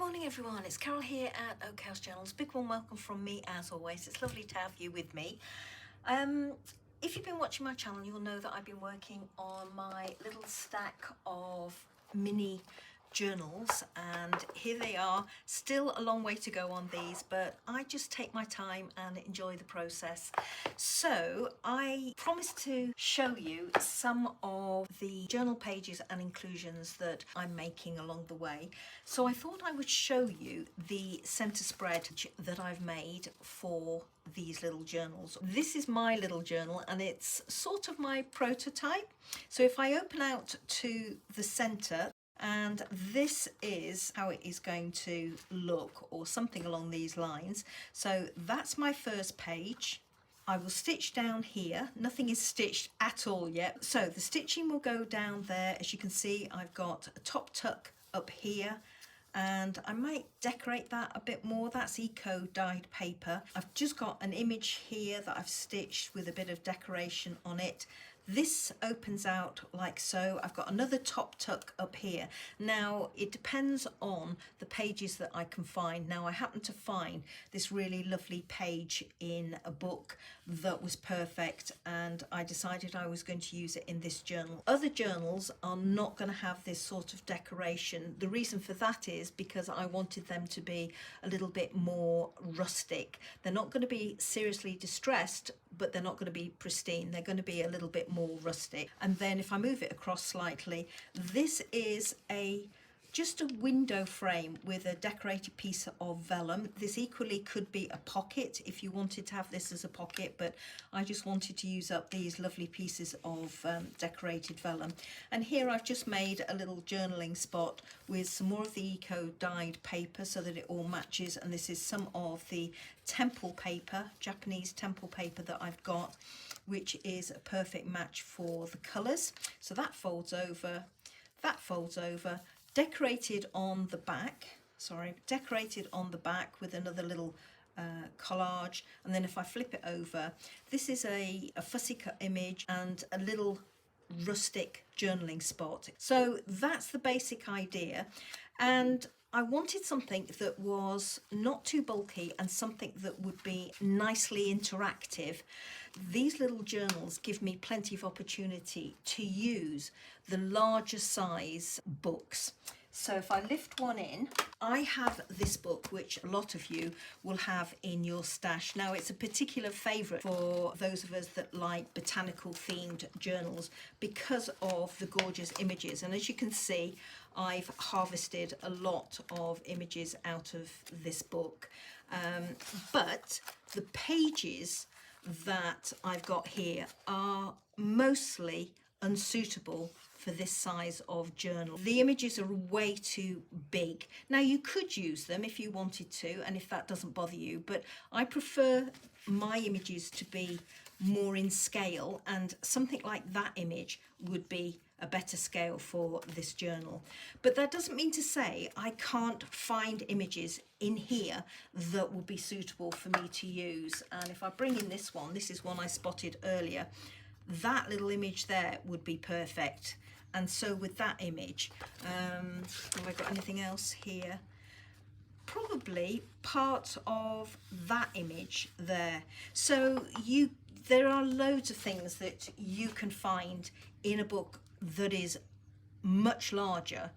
morning everyone, it's Carol here at Aakash Journals. Big warm welcome from me as always. It's lovely to have you with me. If you've been watching my channel, you'll know that I've been working on my little stack of mini journals, and here they are. Still a long way to go on these, but I just take my time and enjoy the process. So I promised to show you some of the journal pages and inclusions that I'm making along the way. So I thought I would show you the center spread that I've made for these little journals. This is my little journal and it's sort of my prototype. So if I open out to the center, and this is how it is going to look, or something along these lines. So that's my first page. I will stitch down here. Nothing is stitched at all yet. So the stitching will go down there. As you can see, I've got a top tuck up here, and I might decorate that a bit more. That's eco dyed paper. I've just got an image here that I've stitched with a bit of decoration on it. This opens out like so. I've got another top tuck up here. Now it depends on the pages that I can find. Now I happen to find this really lovely page in a book that was perfect, and I decided I was going to use it in this journal. Other journals are not going to have this sort of decoration. The reason for that is because I wanted them to be a little bit more rustic. They're not going to be seriously distressed, but they're not going to be pristine. They're going to be a little bit more rustic. And then if I move it across slightly, this is just a window frame with a decorated piece of vellum. This equally could be a pocket if you wanted to have this as a pocket, but I just wanted to use up these lovely pieces of decorated vellum. And here I've just made a little journaling spot with some more of the eco dyed paper so that it all matches. And this is some of the temple paper, Japanese temple paper that I've got, which is a perfect match for the colours. So that folds over, that folds over. Decorated on the back, decorated on the back with another little collage. And then if I flip it over, this is a fussy cut image and a little rustic journaling spot. So that's the basic idea, and I wanted something that was not too bulky and something that would be nicely interactive. These little journals give me plenty of opportunity to use the larger size books. So if I lift one in, I have this book, which a lot of you will have in your stash. Now it's a particular favourite for those of us that like botanical themed journals because of the gorgeous images. And as you can see, I've harvested a lot of images out of this book. But the pages that I've got here are mostly unsuitable for this size of journal. The images are way too big. Now you could use them if you wanted to, and if that doesn't bother you, but I prefer my images to be more in scale, and something like that image would be a better scale for this journal. But that doesn't mean to say I can't find images in here that will be suitable for me to use. And if I bring in this one, this is one I spotted earlier, that little image there would be perfect. And so with that image, have I got anything else here? Probably part of that image there. So there are loads of things that you can find in a book that is much larger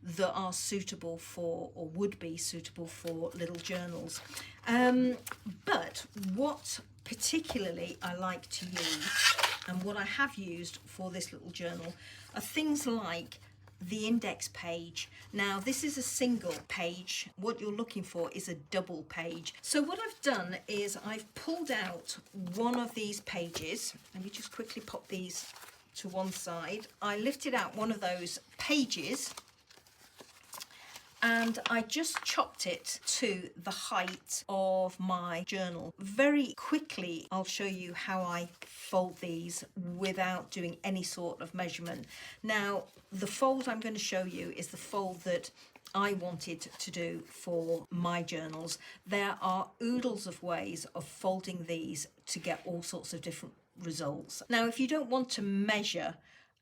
that are suitable for, or would be suitable for, little journals. But what particularly I like to use, and what I have used for this little journal, are things like the index page. Now this is a single page. What you're looking for is a double page. So what I've done is I've pulled out one of these pages. Let me just quickly pop these to one side. I lifted out one of those pages and I just chopped it to the height of my journal. Very quickly I'll show you how I fold these without doing any sort of measurement. Now the fold I'm going to show you is the fold that I wanted to do for my journals. There are oodles of ways of folding these to get all sorts of different results. Now if you don't want to measure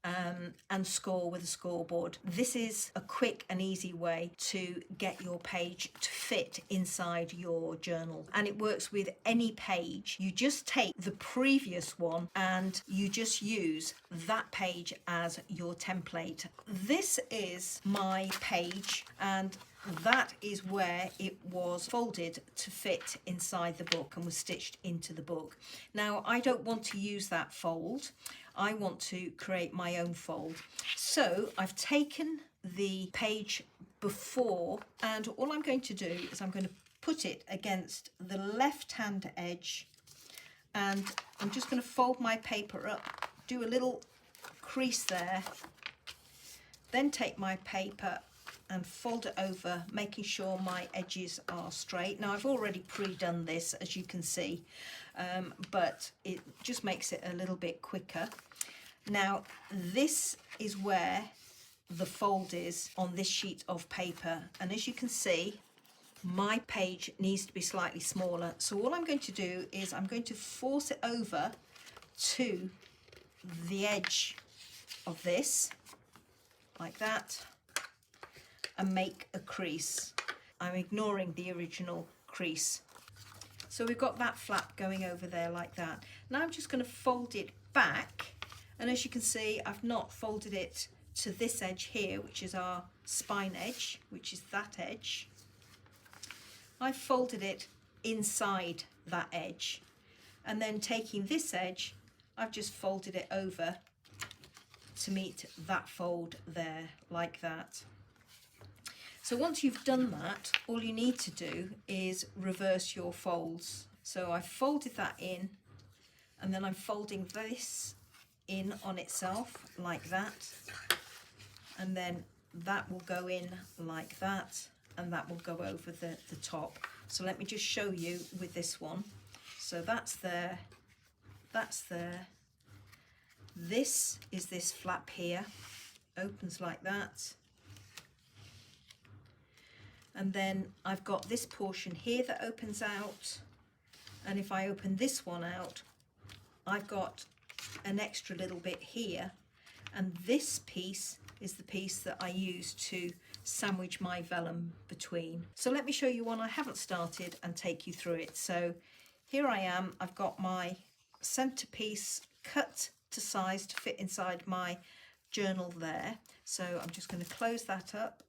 and score with a scoreboard. This is a quick and easy way to get your page to fit inside your journal, and it works with any page. You just take the previous one and you just use that page as your template. This is my page, and that is where it was folded to fit inside the book and was stitched into the book. Now, I don't want to use that fold. I want to create my own fold. So I've taken the page before, and all I'm going to do is I'm going to put it against the left-hand edge, and I'm just going to fold my paper up, do a little crease there, then take my paper and fold it over, making sure my edges are straight. Now, I've already pre-done this, as you can see, but it just makes it a little bit quicker. Now, this is where the fold is on this sheet of paper, and as you can see, my page needs to be slightly smaller. So all I'm going to do is I'm going to force it over to the edge of this, like that, and make a crease. I'm ignoring the original crease. So we've got that flap going over there like that. Now I'm just going to fold it back, and as you can see, I've not folded it to this edge here, which is our spine edge, which is that edge. I've folded it inside that edge, and then taking this edge, I've just folded it over to meet that fold there, like that. So once you've done that, all you need to do is reverse your folds. So I've folded that in, and then I'm folding this in on itself like that, and then that will go in like that, and that will go over the top. So let me just show you with this one. So that's there, that's there. This is this flap here, opens like that. And then I've got this portion here that opens out, and if I open this one out, I've got an extra little bit here, and this piece is the piece that I use to sandwich my vellum between. So let me show you one I haven't started and take you through it. So here I am, I've got my centerpiece cut to size to fit inside my journal there. So I'm just going to close that up.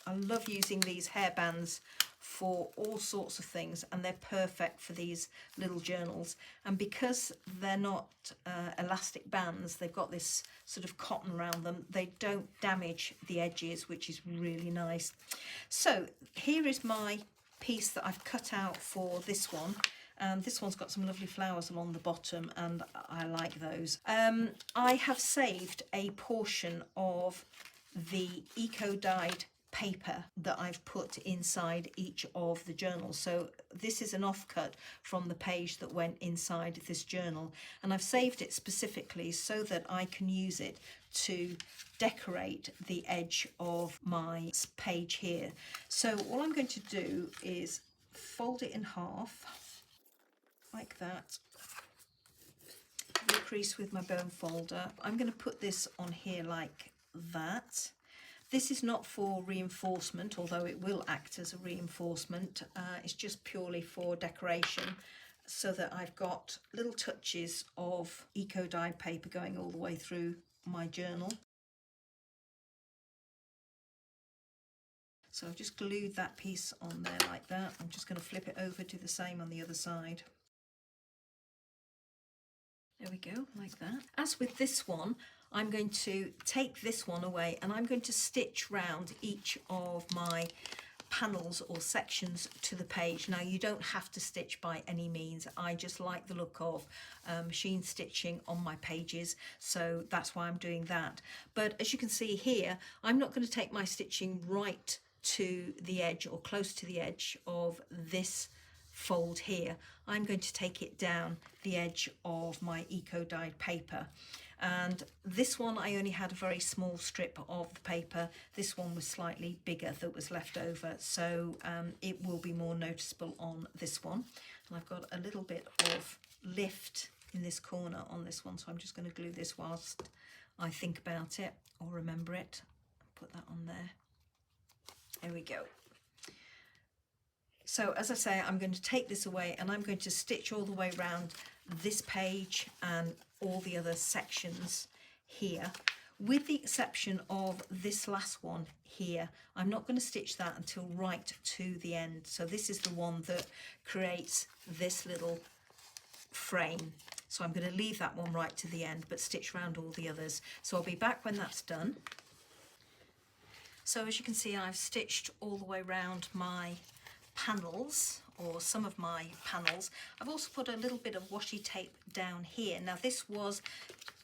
I love using these hair bands for all sorts of things, and they're perfect for these little journals. And because they're not elastic bands, they've got this sort of cotton around them, they don't damage the edges, which is really nice. So here is my piece that I've cut out for this one. And this one's got some lovely flowers along the bottom, and I like those. I have saved a portion of the eco-dyed paper that I've put inside each of the journals. So this is an offcut from the page that went inside this journal, and I've saved it specifically so that I can use it to decorate the edge of my page here. So all I'm going to do is fold it in half like that, crease with my bone folder. I'm going to put this on here like that. This is not for reinforcement, although it will act as a reinforcement. It's just purely for decoration, so that I've got little touches of eco-dyed paper going all the way through my journal. So I've just glued that piece on there like that. I'm just going to flip it over, do the same on the other side. There we go, like that. As with this one, I'm going to take this one away, and I'm going to stitch round each of my panels or sections to the page. Now, you don't have to stitch by any means. I just like the look of machine stitching on my pages, so that's why I'm doing that. But as you can see here, I'm not going to take my stitching right to the edge or close to the edge of this fold here. I'm going to take it down the edge of my eco-dyed paper. And this one, I only had a very small strip of the paper. This one was slightly bigger that was left over, so it will be more noticeable on this one. And I've got a little bit of lift in this corner on this one, so I'm just going to glue this whilst I think about it or remember it. Put that on there. There we go. So as I say, I'm going to take this away and I'm going to stitch all the way around this page and all the other sections here, with the exception of this last one here. I'm not going to stitch that until right to the end. So this is the one that creates this little frame. So I'm going to leave that one right to the end, but stitch around all the others. So I'll be back when that's done. So as you can see, I've stitched all the way around my panels, or some of my panels. I've also put a little bit of washi tape down here. Now this was,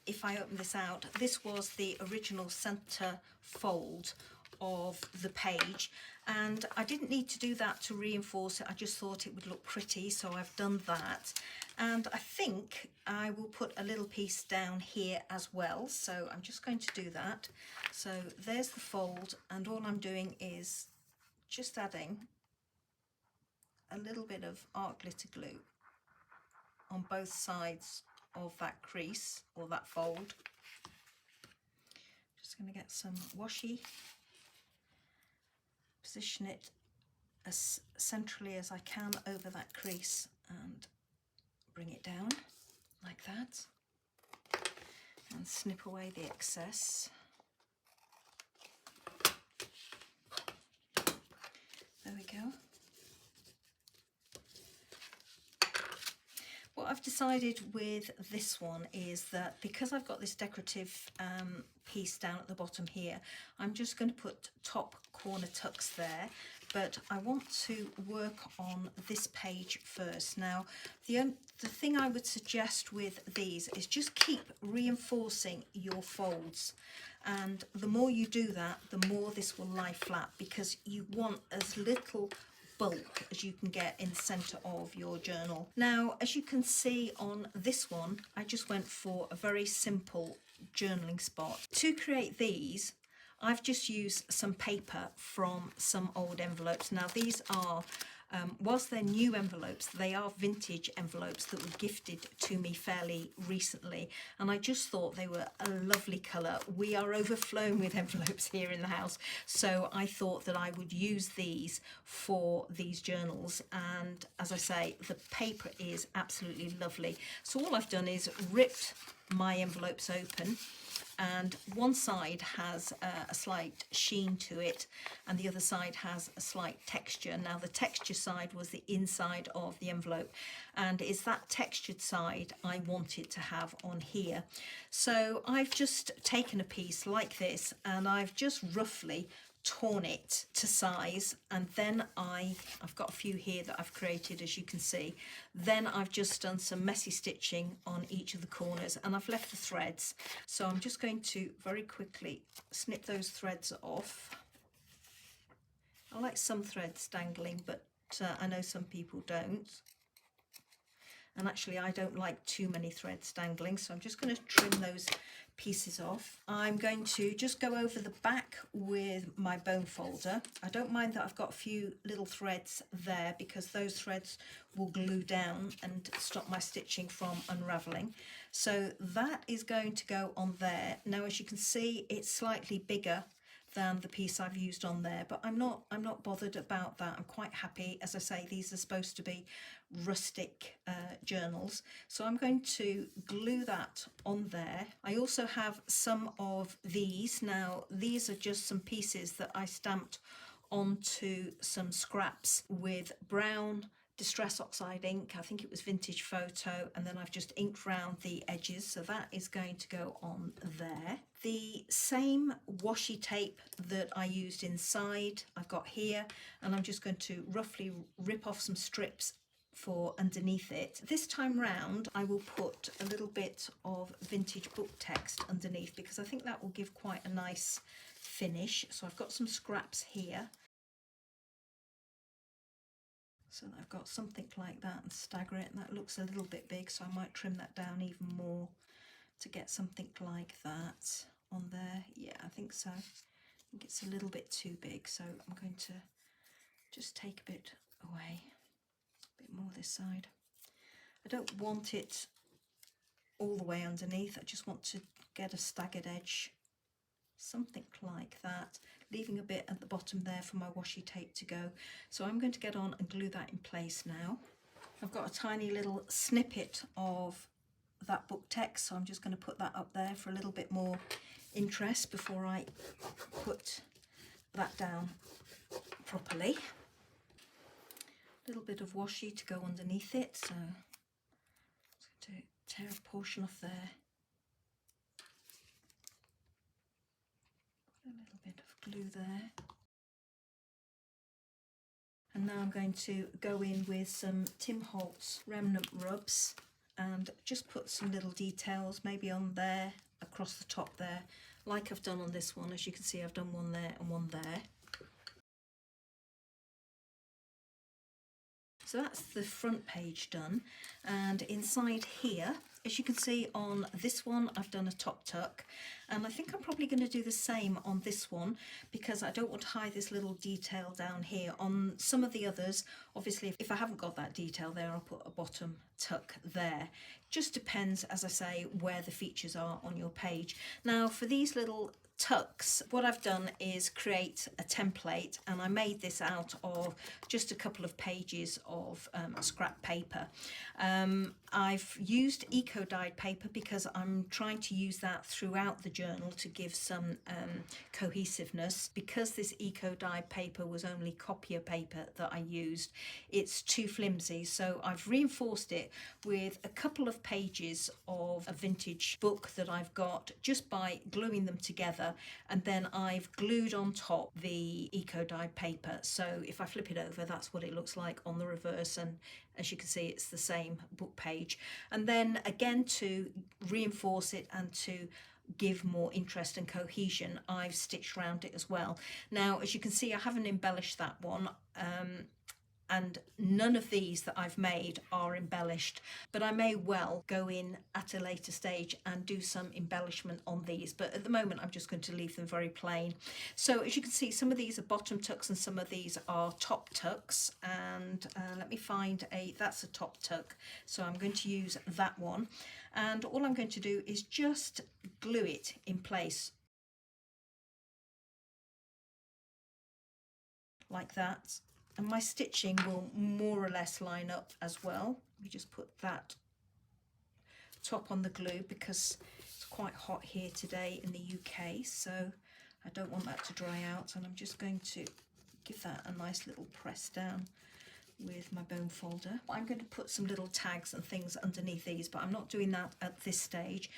if I open this out, this was the original center fold of the page, and I didn't need to do that to reinforce it. I just thought it would look pretty, so I've done that. And I think I will put a little piece down here as well, so I'm just going to do that. So there's the fold, and all I'm doing is just adding a little bit of art glitter glue on both sides of that crease or that fold. Just going to get some washi, position it as centrally as I can over that crease and bring it down like that, and snip away the excess. There we go. What I've decided with this one is that because I've got this decorative piece down at the bottom here, I'm just going to put top corner tucks there, but I want to work on this page first. Now, the thing I would suggest with these is just keep reinforcing your folds, and the more you do that, the more this will lie flat, because you want as little bulk as you can get in the center of your journal. Now, as you can see on this one, I just went for a very simple journaling spot. To create these, I've just used some paper from some old envelopes. Now these are, whilst they're new envelopes, they are vintage envelopes that were gifted to me fairly recently, and I just thought they were a lovely colour. We are overflowing with envelopes here in the house, so I thought that I would use these for these journals, and as I say, the paper is absolutely lovely. So all I've done is ripped my envelopes open, and one side has a slight sheen to it and the other side has a slight texture. Now the texture side was the inside of the envelope, and it's that textured side I wanted to have on here. So I've just taken a piece like this and I've just roughly torn it to size, and then I've got a few here that I've created, as you can see. Then I've just done some messy stitching on each of the corners and I've left the threads. So I'm just going to very quickly snip those threads off. I like some threads dangling, but I know some people don't. And actually I don't like too many threads dangling, so I'm just going to trim those pieces off. I'm going to just go over the back with my bone folder. I don't mind that I've got a few little threads there, because those threads will glue down and stop my stitching from unraveling. So that is going to go on there. Now as you can see, it's slightly bigger than the piece I've used on there, but I'm not bothered about that. I'm quite happy. As I say, these are supposed to be rustic journals, so I'm going to glue that on there. I also have some of these. Now these are just some pieces that I stamped onto some scraps with brown Distress Oxide ink. I think it was Vintage Photo, and then I've just inked round the edges, so that is going to go on there. The same washi tape that I used inside I've got here, and I'm just going to roughly rip off some strips for underneath it. This time round I will put a little bit of vintage book text underneath, because I think that will give quite a nice finish. So I've got some scraps here, so I've got something like that, and stagger it, and that looks a little bit big, so I might trim that down even more to get something like that on there. Yeah, I think so. I think it's a little bit too big, so I'm going to just take a bit away, a bit more this side. I don't want it all the way underneath. I just want to get a staggered edge, something like that, leaving a bit at the bottom there for my washi tape to go. So I'm going to get on and glue that in place now. I've got a tiny little snippet of that book text, so I'm just going to put that up there for a little bit more interest before I put that down properly. A little bit of washi to go underneath it, so I'm just going to tear a portion off there. Put a little bit of glue there. And now I'm going to go in with some Tim Holtz remnant rubs and just put some little details maybe on there, across the top there, like I've done on this one. As you can see, I've done one there and one there. So that's the front page done, and inside here, as you can see on this one, I've done a top tuck, and I think I'm probably going to do the same on this one because I don't want to hide this little detail down here. On some of the others, obviously if I haven't got that detail there, I'll put a bottom tuck there. Just depends, as I say, where the features are on your page. Now for these little tucks, what I've done is create a template, and I made this out of just a couple of pages of scrap paper. I've used eco-dyed paper because I'm trying to use that throughout the journal to give some cohesiveness. Because this eco-dyed paper was only copier paper that I used, it's too flimsy, so I've reinforced it with a couple of pages of a vintage book that I've got just by gluing them together, and then I've glued on top the eco-dyed paper. So if I flip it over, that's what it looks like on the reverse, and as you can see, it's the same book page. And then again, to reinforce it and to give more interest and cohesion, I've stitched around it as well. Now, as you can see, I haven't embellished that one, and none of these that I've made are embellished, but I may well go in at a later stage and do some embellishment on these, but at the moment I'm just going to leave them very plain. So as you can see, some of these are bottom tucks and some of these are top tucks, and let me find that's a top tuck, so I'm going to use that one, and all I'm going to do is just glue it in place like that. And my stitching will more or less line up as well. Let me just put that top on the glue because it's quite hot here today in the UK, so I don't want that to dry out, and I'm just going to give that a nice little press down with my bone folder. I'm going to put some little tags and things underneath these, but I'm not doing that at this stage.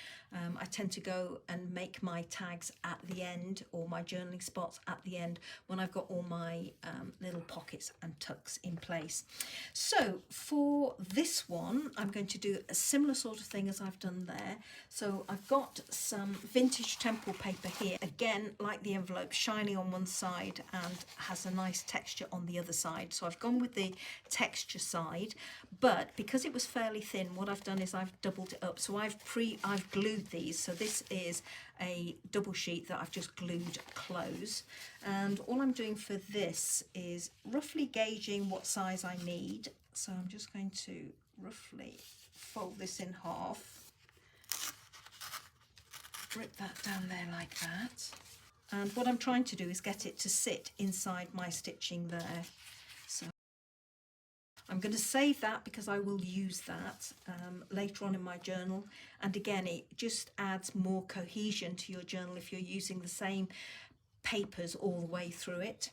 I tend to go and make my tags at the end, or my journaling spots at the end, when I've got all my little pockets and tucks in place. So for this one, I'm going to do a similar sort of thing as I've done there. So I've got some vintage temple paper here, again like the envelope, shiny on one side and has a nice texture on the other side. So I've gone with the texture side, but because it was fairly thin, what I've done is I've doubled it up. So I've glued these, so this is a double sheet that I've just glued close, and all I'm doing for this is roughly gauging what size I need. So I'm just going to roughly fold this in half, rip that down there like that, and what I'm trying to do is get it to sit inside my stitching there. So I'm going to save that because I will use that later on in my journal, and again it just adds more cohesion to your journal if you're using the same papers all the way through it.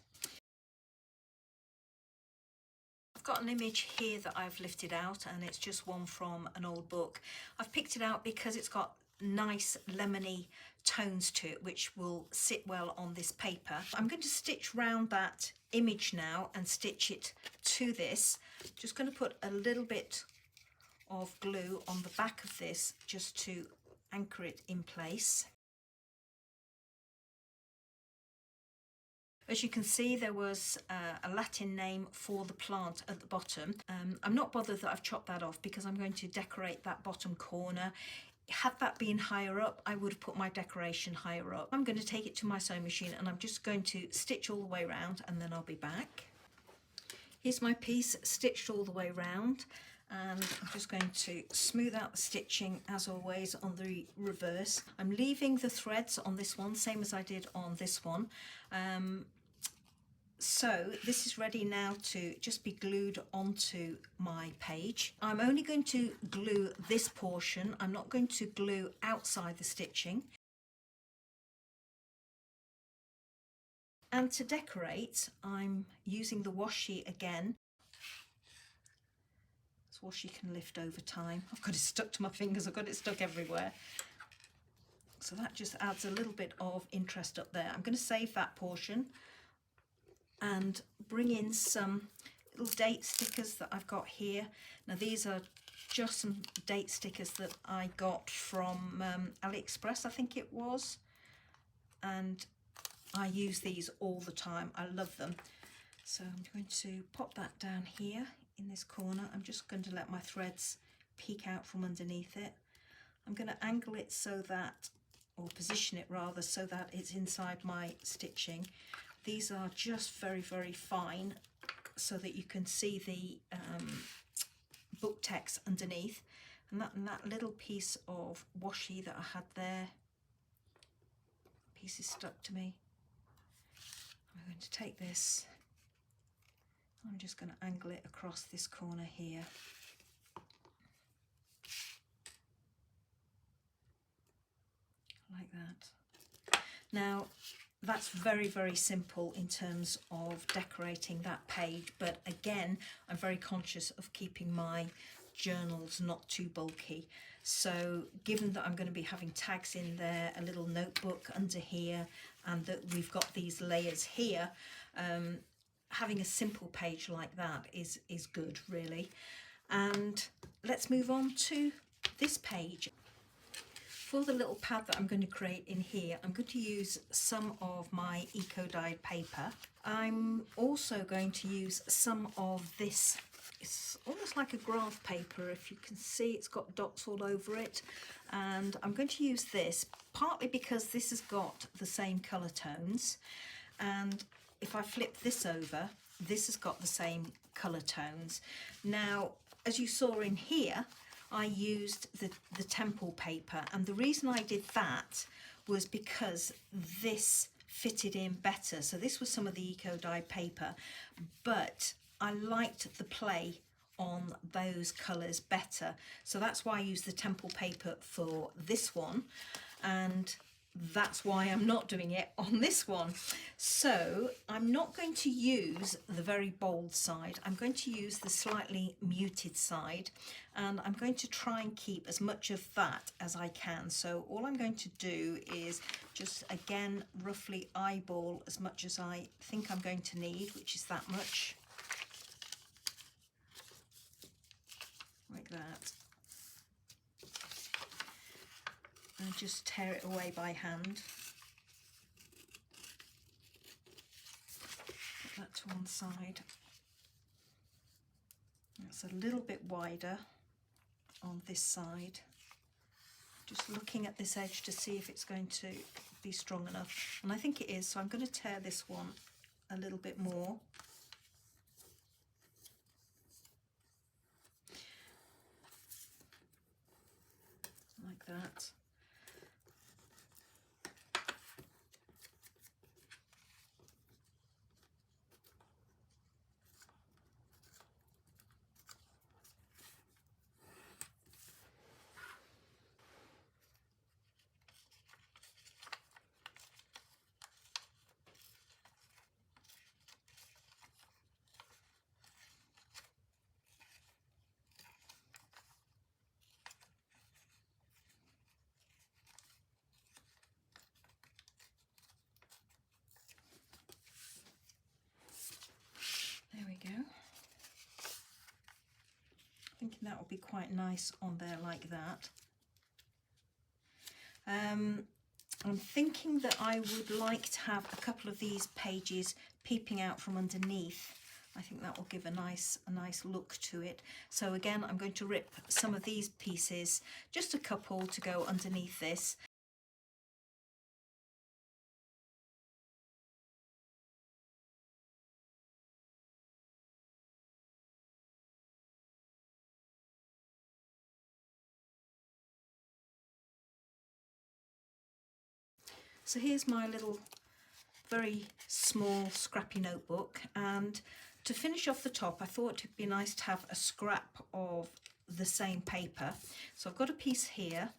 I've got an image here that I've lifted out, and it's just one from an old book. I've picked it out because it's got nice lemony tones to it which will sit well on this paper. I'm going to stitch round that image now and stitch it to this. Just going to put a little bit of glue on the back of this just to anchor it in place. As you can see, there was a Latin name for the plant at the bottom. I'm not bothered that I've chopped that off because I'm going to decorate that bottom corner. Had that been higher up, I would have put my decoration higher up. I'm going to take it to my sewing machine and I'm just going to stitch all the way around, and then I'll be back. Here's my piece stitched all the way round, and I'm just going to smooth out the stitching as always on the reverse. I'm leaving the threads on this one, same as I did on this one. So this is ready now to just be glued onto my page. I'm only going to glue this portion. I'm not going to glue outside the stitching. And to decorate, I'm using the washi again. This washi can lift over time. I've got it stuck to my fingers, I've got it stuck everywhere. So that just adds a little bit of interest up there. I'm going to save that portion and bring in some little date stickers that I've got here. Now these are just some date stickers that I got from AliExpress, I think it was. And I use these all the time. I love them. So I'm going to pop that down here in this corner. I'm just going to let my threads peek out from underneath it. I'm going to angle it so that, or position it rather, so that it's inside my stitching. These are just very, very fine so that you can see the book text underneath. And that little piece of washi that I had there, piece is stuck to me. I'm going to take this, I'm just going to angle it across this corner here. Like that. Now that's very, very simple in terms of decorating that page, but again, I'm very conscious of keeping my journals not too bulky. So given that I'm going to be having tags in there, a little notebook under here, and that we've got these layers here, having a simple page like that is good, really. And let's move on to this page. For the little pad that I'm going to create in here, I'm going to use some of my eco-dyed paper. I'm also going to use some of this, it's almost like a graph paper, if you can see it's got dots all over it. And I'm going to use this partly because this has got the same colour tones, and if I flip this over, this has got the same colour tones. Now, as you saw in here, I used the temple paper, and the reason I did that was because this fitted in better. So this was some of the eco-dyed paper, but I liked the play on those colours better. So that's why I used the temple paper for this one, and that's why I'm not doing it on this one. So I'm not going to use the very bold side. I'm going to use the slightly muted side, and I'm going to try and keep as much of that as I can. So all I'm going to do is just, again, roughly eyeball as much as I think I'm going to need, which is that much. Like that. And just tear it away by hand. Put that to one side. It's a little bit wider on this side. Just looking at this edge to see if it's going to be strong enough. And I think it is, so I'm going to tear this one a little bit more. Like that. There we go. Thinking that will be quite nice on there like that. I'm thinking that I would like to have a couple of these pages peeping out from underneath. I think that will give a nice look to it. So again, I'm going to rip some of these pieces, just a couple, to go underneath this. So here's my little very small scrappy notebook, and to finish off the top I thought it'd be nice to have a scrap of the same paper. So I've got a piece here,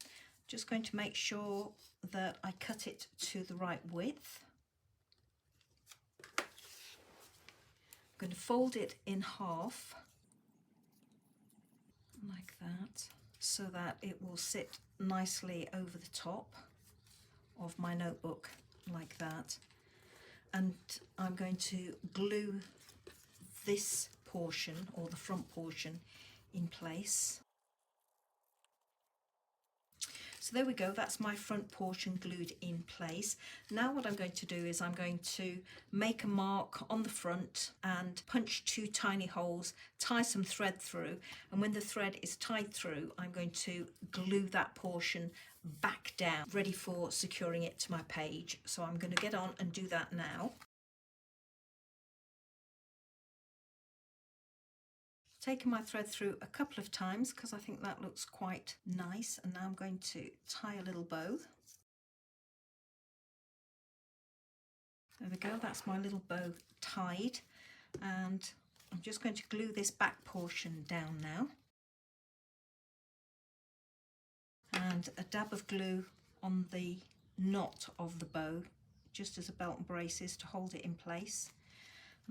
just going to make sure that I cut it to the right width. I'm going to fold it in half like that so that it will sit nicely over the top of my notebook like that. And I'm going to glue this portion, or the front portion, in place. So there we go, that's my front portion glued in place. Now what I'm going to do is I'm going to make a mark on the front and punch 2 tiny holes, tie some thread through, and when the thread is tied through I'm going to glue that portion back down, ready for securing it to my page. So I'm going to get on and do that now. Taken my thread through a couple of times because I think that looks quite nice, and now I'm going to tie a little bow. There we go, that's my little bow tied, and I'm just going to glue this back portion down now. And a dab of glue on the knot of the bow, just as a belt and braces to hold it in place.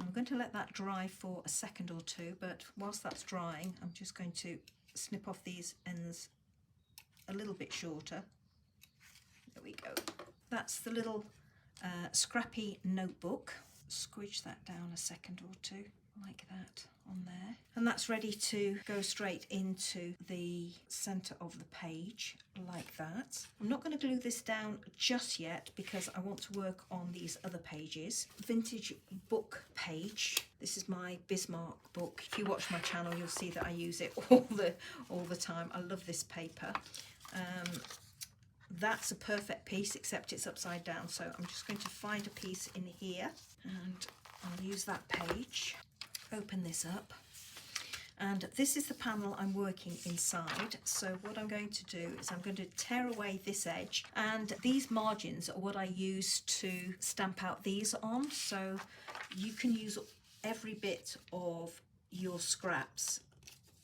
I'm going to let that dry for a second or two, but whilst that's drying I'm just going to snip off these ends a little bit shorter. There we go. That's the little scrappy notebook. Squidge that down a second or two like that on there, and that's ready to go straight into the center of the page like that. I'm not going to glue this down just yet because I want to work on these other pages. Vintage book page. This is my Bismarck book. If you watch my channel you'll see that I use it all the time. I love this paper. That's a perfect piece except it's upside down, so I'm just going to find a piece in here and I'll use that page. Open this up, and this is the panel I'm working inside. So what I'm going to do is I'm going to tear away this edge, and these margins are what I use to stamp out these on. So you can use every bit of your scraps,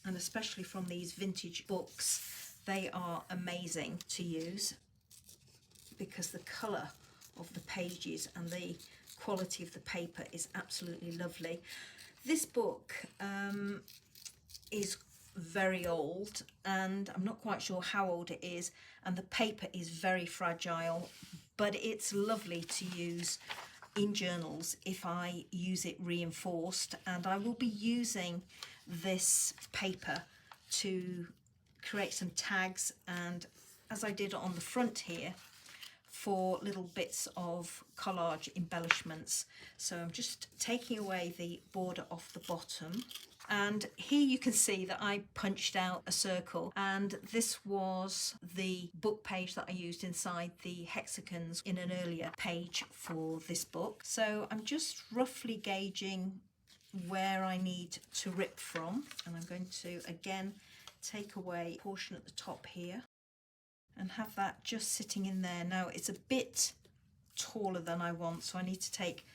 and especially from these vintage books, they are amazing to use because the colour of the pages and the quality of the paper is absolutely lovely. This book is very old, and I'm not quite sure how old it is, and the paper is very fragile, but it's lovely to use in journals if I use it reinforced. And I will be using this paper to create some tags, and as I did on the front here, for little bits of collage embellishments. So I'm just taking away the border off the bottom, and here you can see that I punched out a circle, and this was the book page that I used inside the hexagons in an earlier page for this book. So I'm just roughly gauging where I need to rip from, and I'm going to again take away a portion at the top here and have that just sitting in there. Now it's a bit taller than I want, so I need to take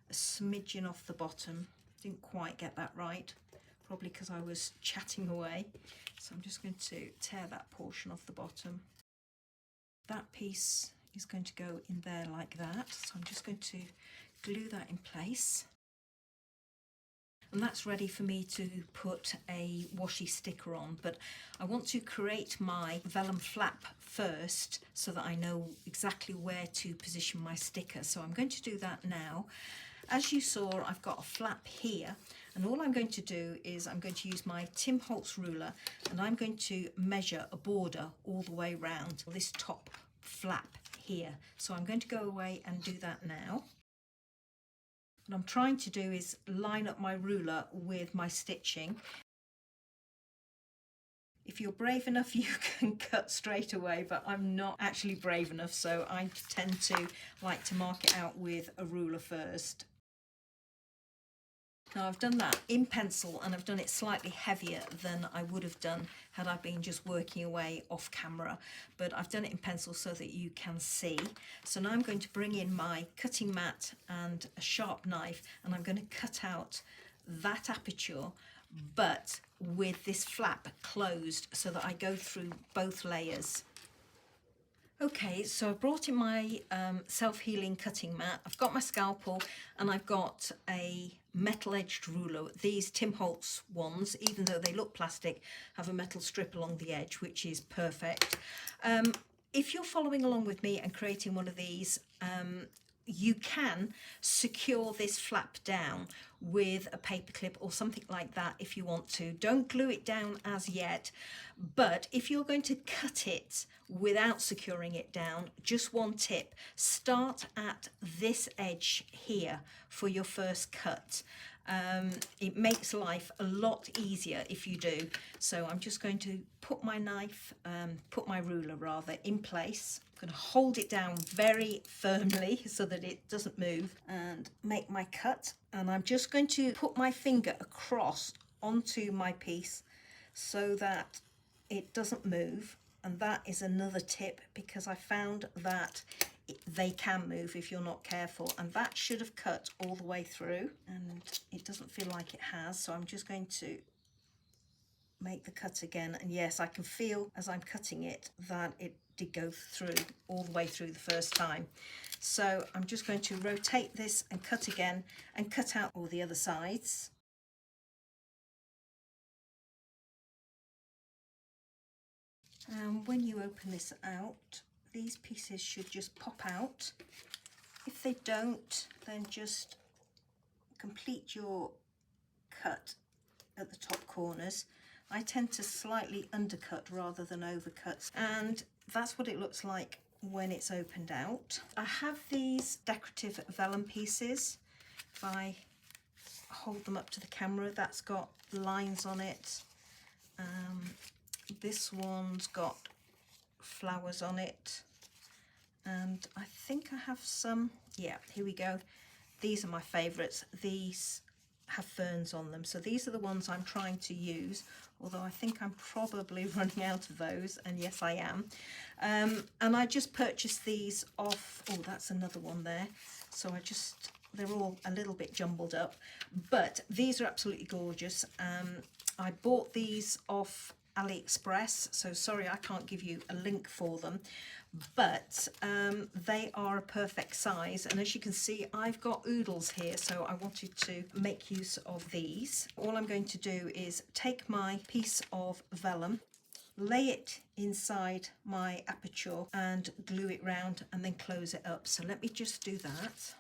a smidgen off the bottom. Didn't quite get that right, probably because I was chatting away. So I'm just going to tear that portion off the bottom. That piece is going to go in there like that, so I'm just going to glue that in place. And that's ready for me to put a washi sticker on, but I want to create my vellum flap first so that I know exactly where to position my sticker. So I'm going to do that now. As you saw, I've got a flap here, and all I'm going to do is I'm going to use my Tim Holtz ruler, and I'm going to measure a border all the way around this top flap here. So I'm going to go away and do that now. What I'm trying to do is line up my ruler with my stitching. If you're brave enough, you can cut straight away, but I'm not actually brave enough, so I tend to like to mark it out with a ruler first. Now I've done that in pencil, and I've done it slightly heavier than I would have done had I been just working away off camera, but I've done it in pencil so that you can see. So now I'm going to bring in my cutting mat and a sharp knife, and I'm going to cut out that aperture, but with this flap closed so that I go through both layers. Okay, so I've brought in my self-healing cutting mat, I've got my scalpel, and I've got a metal-edged ruler. These Tim Holtz ones, even though they look plastic, have a metal strip along the edge, which is perfect. If you're following along with me and creating one of these, you can secure this flap down with a paper clip or something like that if you want to. Don't glue it down as yet, but if you're going to cut it without securing it down, just one tip: start at this edge here for your first cut. It makes life a lot easier if you do. So I'm just going to put my knife, put my ruler rather, in place. I'm going to hold it down very firmly so that it doesn't move, and make my cut. And I'm just going to put my finger across onto my piece so that it doesn't move. And that is another tip, because I found that they can move if you're not careful, and that should have cut all the way through, and it doesn't feel like it has. So I'm just going to make the cut again, and yes, I can feel as I'm cutting it that it did go through all the way through the first time. So I'm just going to rotate this and cut again, and cut out all the other sides. And when you open this out, these pieces should just pop out. If they don't, then just complete your cut at the top corners. I tend to slightly undercut rather than overcut, and that's what it looks like when it's opened out. I have these decorative vellum pieces. If I hold them up to the camera, that's got lines on it. This one's got flowers on it, and I think I have some, yeah, here we go. These are my favourites. These have ferns on them, so these are the ones I'm trying to use, although I think I'm probably running out of those, and yes I am. And I just purchased these off, oh that's another one there, so they're all a little bit jumbled up, but these are absolutely gorgeous. I bought these off AliExpress, so sorry I can't give you a link for them, but they are a perfect size, and as you can see I've got oodles here, so I wanted to make use of these. All I'm going to do is take my piece of vellum, lay it inside my aperture and glue it round, and then close it up. So let me just do that.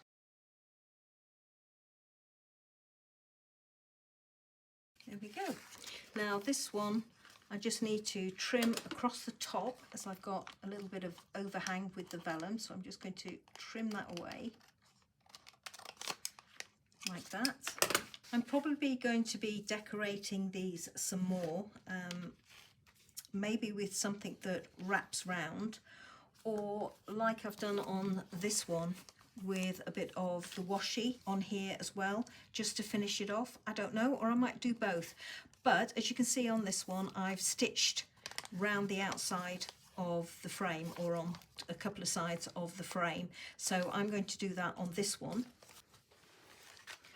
There we go. Now this one I just need to trim across the top, as I've got a little bit of overhang with the vellum, so I'm just going to trim that away like that. I'm probably going to be decorating these some more, maybe with something that wraps round, or like I've done on this one, with a bit of the washi on here as well, just to finish it off. I don't know, or I might do both. But as you can see on this one, I've stitched round the outside of the frame, or on a couple of sides of the frame. So I'm going to do that on this one.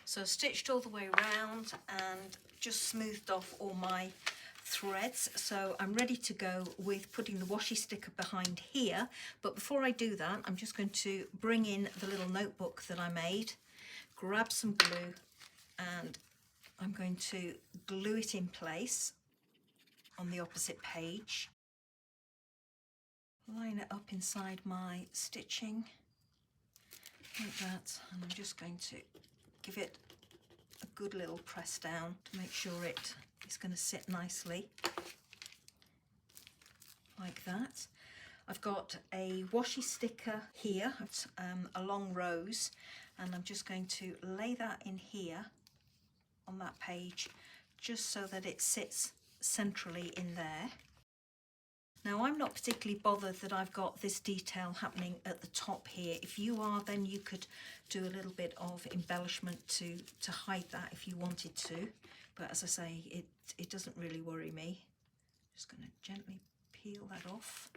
So stitched all the way around and just smoothed off all my threads, so I'm ready to go with putting the washi sticker behind here. But before I do that, I'm just going to bring in the little notebook that I made, grab some glue, and I'm going to glue it in place on the opposite page, line it up inside my stitching like that, and I'm just going to give it a good little press down to make sure it is going to sit nicely like that. I've got a washi sticker here, it's a long rose, and I'm just going to lay that in here on that page, just so that it sits centrally in there. Now I'm not particularly bothered that I've got this detail happening at the top here. If you are, then you could do a little bit of embellishment to hide that if you wanted to. But as I say, it doesn't really worry me. Just going to gently peel that off.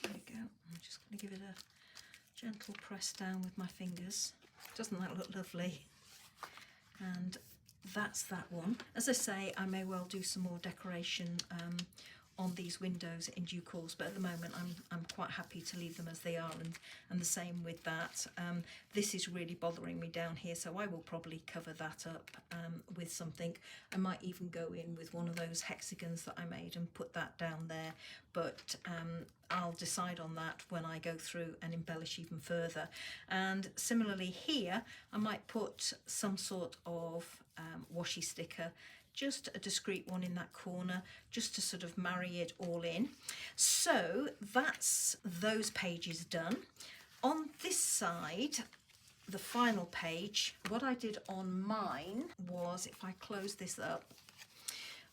There we go. I'm just going to give it a gentle press down with my fingers. Doesn't that look lovely? And that's that one. As I say, I may well do some more decoration on these windows in due course, but at the moment I'm quite happy to leave them as they are, and the same with that. This is really bothering me down here, so I will probably cover that up with something. I might even go in with one of those hexagons that I made and put that down there, but I'll decide on that when I go through and embellish even further. And similarly here, I might put some sort of washi sticker, just a discreet one in that corner, just to sort of marry it all in. So that's those pages done. On this side, the final page, what I did on mine was, if I close this up,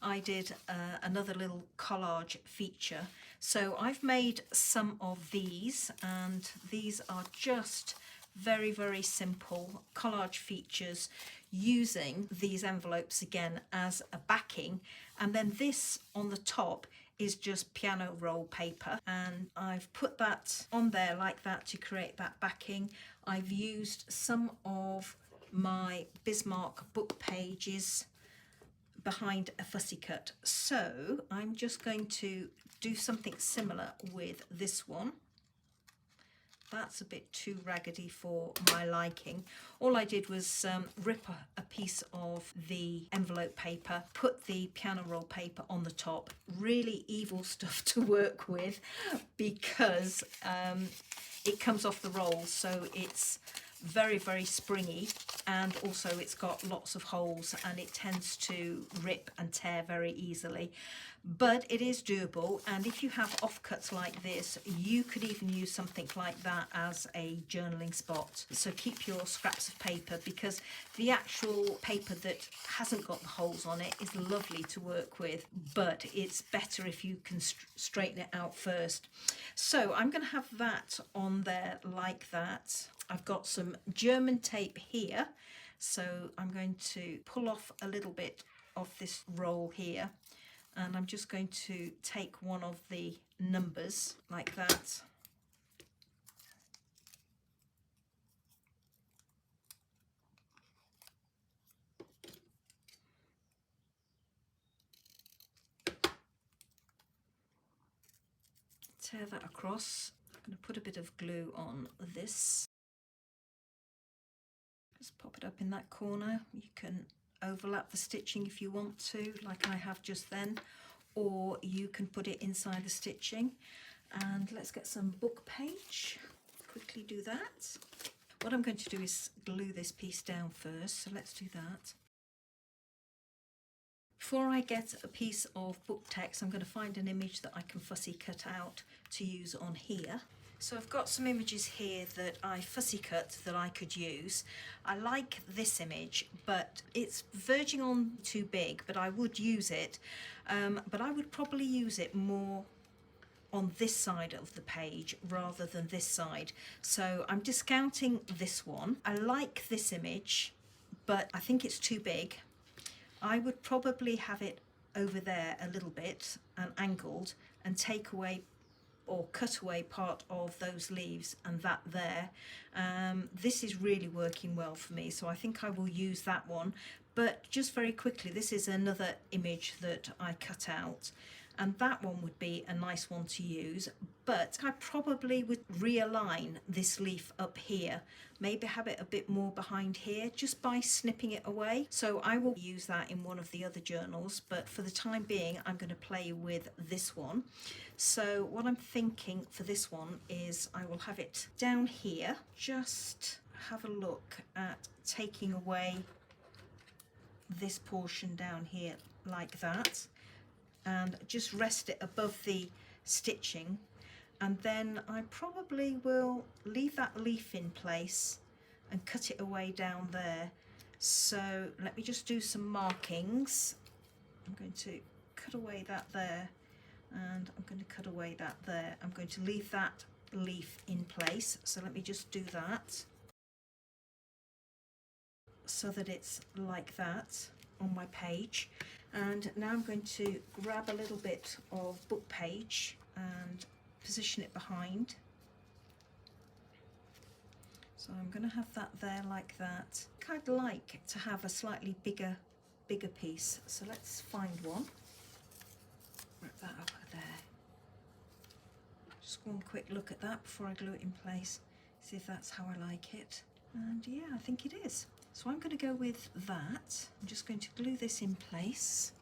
I did another little collage feature. So I've made some of these, and these are just very, very simple collage features using these envelopes again as a backing, and then this on the top is just piano roll paper, and I've put that on there like that to create that backing. I've used some of my Bismarck book pages behind a fussy cut, so I'm just going to do something similar with this one. That's a bit too raggedy for my liking. All I did was rip a piece of the envelope paper, put the piano roll paper on the top. Really evil stuff to work with because it comes off the roll, so it's very, very springy, and also it's got lots of holes and it tends to rip and tear very easily. But it is doable, and if you have offcuts like this, you could even use something like that as a journaling spot. So keep your scraps of paper, because the actual paper that hasn't got the holes on it is lovely to work with, but it's better if you can straighten it out first. So I'm going to have that on there like that. I've got some German tape here, so I'm going to pull off a little bit of this roll here, and I'm just going to take one of the numbers like that. Tear that across. I'm going to put a bit of glue on this. Just pop it up in that corner. You can overlap the stitching if you want to, like I have just then, or you can put it inside the stitching. And let's get some book page. Quickly do that. What I'm going to do is glue this piece down first, so let's do that. Before I get a piece of book text, I'm going to find an image that I can fussy cut out to use on here. So I've got some images here that I fussy cut that I could use. I like this image, but it's verging on too big, but I would use it. But I would probably use it more on this side of the page rather than this side. So I'm discounting this one. I like this image, but I think it's too big. I would probably have it over there a little bit and angled, and take away or cut away part of those leaves and that there. This is really working well for me, so I think I will use that one. But just very quickly, this is another image that I cut out, and that one would be a nice one to use, but I probably would realign this leaf up here, maybe have it a bit more behind here just by snipping it away. So I will use that in one of the other journals, but for the time being I'm going to play with this one. So what I'm thinking for this one is I will have it down here, just have a look at taking away this portion down here like that, and just rest it above the stitching, and then I probably will leave that leaf in place and cut it away down there. So let me just do some markings. I'm going to cut away that there, and I'm going to cut away that there. I'm going to leave that leaf in place, so let me just do that so that it's like that on my page. And now I'm going to grab a little bit of book page and position it behind. So I'm going to have that there like that. I'd like to have a slightly bigger piece, so let's find one. Wrap that up there. Just one quick look at that before I glue it in place, see if that's how I like it. And yeah, I think it is. So I'm going to go with that. I'm just going to glue this in place.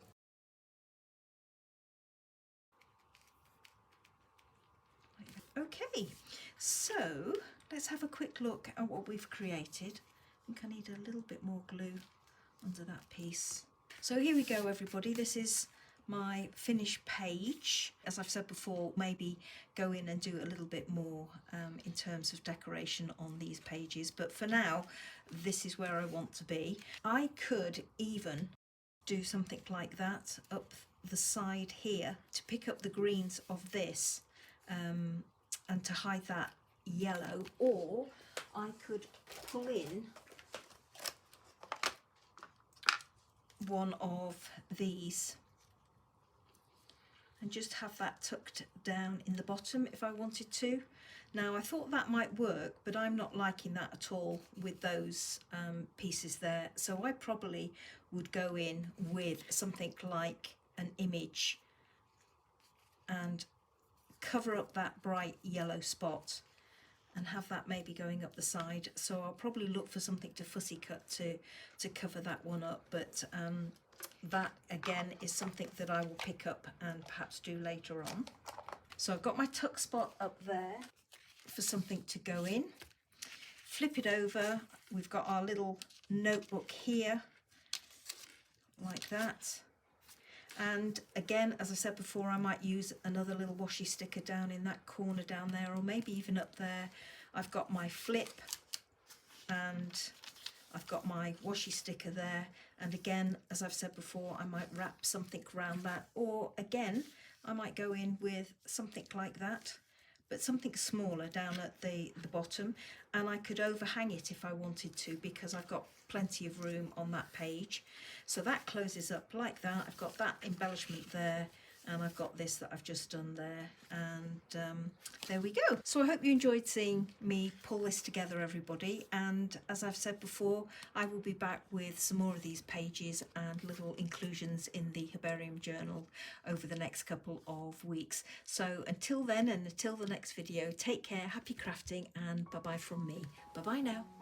Okay, so let's have a quick look at what we've created. I think I need a little bit more glue under that piece. So here we go, everybody. This is my finished page. As I've said before, maybe go in and do a little bit more in terms of decoration on these pages, but for now this is where I want to be. I could even do something like that up the side here to pick up the greens of this and to hide that yellow, or I could pull in one of these and just have that tucked down in the bottom if I wanted to. Now I thought that might work, but I'm not liking that at all with those pieces there, so I probably would go in with something like an image and cover up that bright yellow spot and have that maybe going up the side. So I'll probably look for something to fussy cut to cover that one up, but that again is something that I will pick up and perhaps do later on. So I've got my tuck spot up there for something to go in. Flip it over, we've got our little notebook here like that. And again, as I said before, I might use another little washi sticker down in that corner down there, or maybe even up there. I've got my flip and I've got my washi sticker there, and again, as I've said before, I might wrap something around that, or again I might go in with something like that, but something smaller down at the bottom, and I could overhang it if I wanted to, because I've got plenty of room on that page. So that closes up like that. I've got that embellishment there, and I've got this that I've just done there, and there we go. So I hope you enjoyed seeing me pull this together, everybody, and as I've said before, I will be back with some more of these pages and little inclusions in the Herbarium Journal over the next couple of weeks. So until then, and until the next video, take care, happy crafting, and bye bye from me. Bye bye now.